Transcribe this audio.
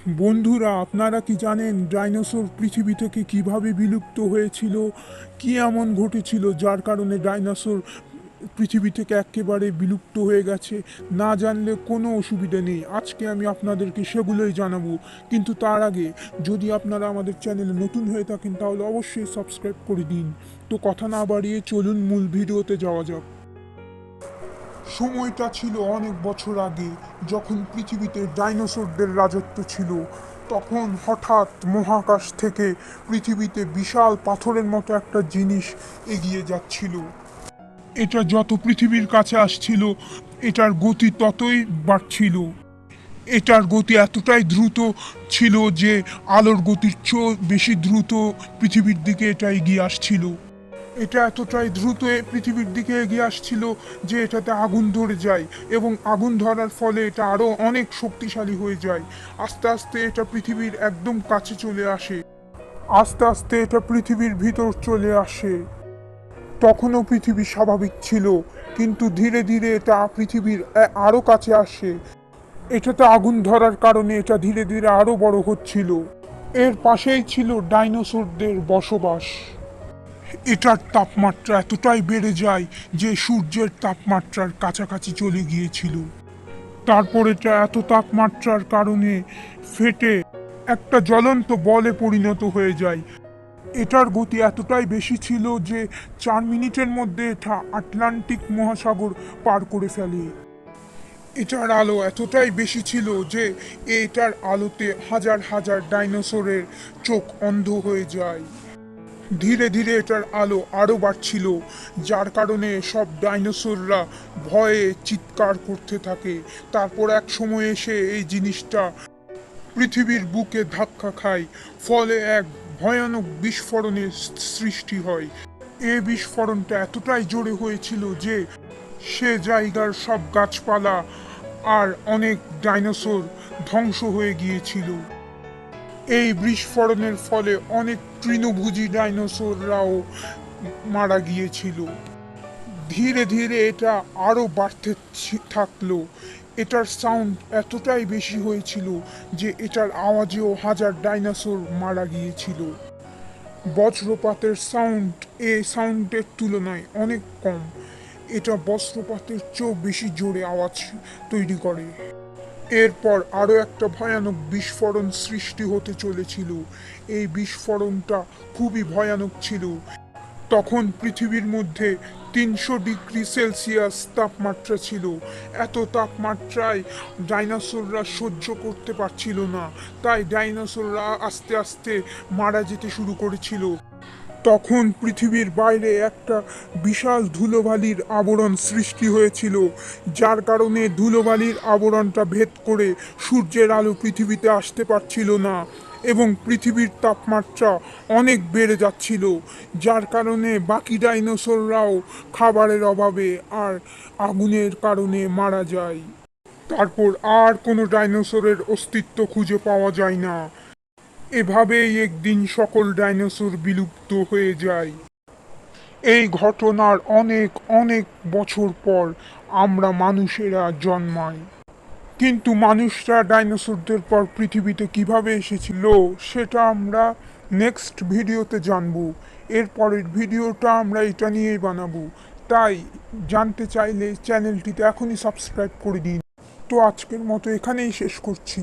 বন্ধুরা, আপনারা কি জানেন ডাইনোসর পৃথিবী থেকে কিভাবে বিলুপ্ত হয়েছিল? কি এমন ঘটেছিল যার কারণে ডাইনোসর পৃথিবী থেকে একেবারে বিলুপ্ত হয়ে গেছে? না জানলে কোনো অসুবিধা নেই, আজকে আমি আপনাদেরকে সেগুলোই জানাবো। কিন্তু তার আগে, যদি আপনারা আমাদের চ্যানেলে নতুন হয়ে থাকেন তাহলে অবশ্যই সাবস্ক্রাইব করে দিন। তো কথা না বাড়িয়ে চলুন মূল ভিডিওতে যাওয়া যাক। সময়টা ছিল অনেক বছর আগে, যখন পৃথিবীতে ডাইনোসরদের রাজত্ব ছিল। তখন হঠাৎ মহাকাশ থেকে পৃথিবীতে বিশাল পাথরের মতো একটা জিনিস এগিয়ে যাচ্ছিল। এটা যত পৃথিবীর কাছে আসছিল, এটার গতি ততই বাড়ছিল। এটার গতি এতটাই দ্রুত ছিল যে আলোর গতির চেয়েও বেশি দ্রুত পৃথিবীর দিকে এটা এগিয়ে আসছিল। এটা এতটাই দ্রুত পৃথিবীর দিকে এগিয়ে আসছিল যে এটাতে আগুন ধরে যায়, এবং আগুন ধরার ফলে এটা আরো অনেক শক্তিশালী হয়ে যায়। আস্তে আস্তে এটা পৃথিবীর একদম কাছে চলে আসে। আস্তে আস্তে এটা পৃথিবীর ভিতর চলে আসে। তখনও পৃথিবী স্বাভাবিক ছিল, কিন্তু ধীরে ধীরে এটা পৃথিবীর আরো কাছে আসে। এটাতে আগুন ধরার কারণে এটা ধীরে ধীরে আরো বড় হচ্ছিল। এর পাশেই ছিল ডাইনোসরদের বসবাস। এটার তাপমাত্রা এতটাই বেড়ে যায় যে সূর্যের তাপমাত্রার কাছাকাছি চলে গিয়েছিল। তারপর এটা এত তাপমাত্রার কারণে ফেটে একটা জ্বলন্ত বলে পরিণত হয়ে যায়। এটার গতি এতটাই বেশি ছিল যে 4 মিনিটের মধ্যে এটা আটলান্টিক মহাসাগর পার করে ফেলে। এটার আলো এতটাই বেশি ছিল যে এটার আলোতে হাজার হাজার ডাইনোসরের চোখ অন্ধ হয়ে যায়। ধীরে ধীরে এটার আলো আরো বাড়ছিল, যার কারণে সব ডাইনোসররা ভয়ে চিৎকার করতে থাকে। তারপর এক সময় এসে এই জিনিসটা পৃথিবীর বুকে ধাক্কা খায়, ফলে এক ভয়ানক বিস্ফোরণের সৃষ্টি হয়। এই বিস্ফোরণটা এতটাই জোরে হয়েছিল যে সে জায়গার সব গাছপালা আর অনেক ডাইনোসর ধ্বংস হয়ে গিয়েছিল। এই বিস্ফোরণের ফলে অনেক তৃণভোজী ডাইনোসররাও মারা গিয়েছিল। ধীরে ধীরে এটা আরো বাড়তে থাকলো। এটার সাউন্ড এতটাই বেশি হয়েছিল যে এটার আওয়াজেও হাজার ডাইনোসর মারা গিয়েছিল। বজ্রপাতের সাউন্ড এই সাউন্ডের তুলনায় অনেক কম। এটা বজ্রপাতের চেয়েও বেশি জোরে আওয়াজ তৈরি করে। এরপর আরো একটা ভয়ানক বিস্ফোরণ সৃষ্টি হতে চলেছিল। এই বিস্ফোরণটা খুবই ভয়ানক ছিল। তখন পৃথিবীর মধ্যে 300 ডিগ্রি সেলসিয়াস তাপমাত্রা ছিল। এত তাপমাত্রায় ডাইনোসররা সহ্য করতে পারছিল না, তাই ডাইনোসররা আস্তে আস্তে মারা যেতে শুরু করেছিল। তখন পৃথিবীর বাইরে একটা বিশাল ধুলোবালির আবরণ সৃষ্টি হয়েছিল, যার কারণে ধুলোবালির আবরণটা ভেদ করে সূর্যের আলো পৃথিবীতে আসতে পারছিল না, এবং পৃথিবীর তাপমাত্রা অনেক বেড়ে যাচ্ছিল, যার কারণে বাকি ডাইনোসররাও খাবারের অভাবে আর আগুনের কারণে মারা যায়। তারপর আর কোনো ডাইনোসরের অস্তিত্ব খুঁজে পাওয়া যায় না। এভাবেই একদিন সকল ডাইনোসর বিলুপ্ত হয়ে যায়। এই ঘটনার অনেক অনেক বছর পর আমরা মানুষেরা জন্মাই। কিন্তু মানুষরা ডাইনোসরদের পর পৃথিবীতে কিভাবে এসেছিল সেটা আমরা নেক্সট ভিডিওতে জানবো। এরপরের ভিডিওটা আমরা এটা নিয়েই বানাবো। তাই জানতে চাইলে চ্যানেলটিতে এখনই সাবস্ক্রাইব করে দিন। তো আজকের মতো এখানেই শেষ করছি।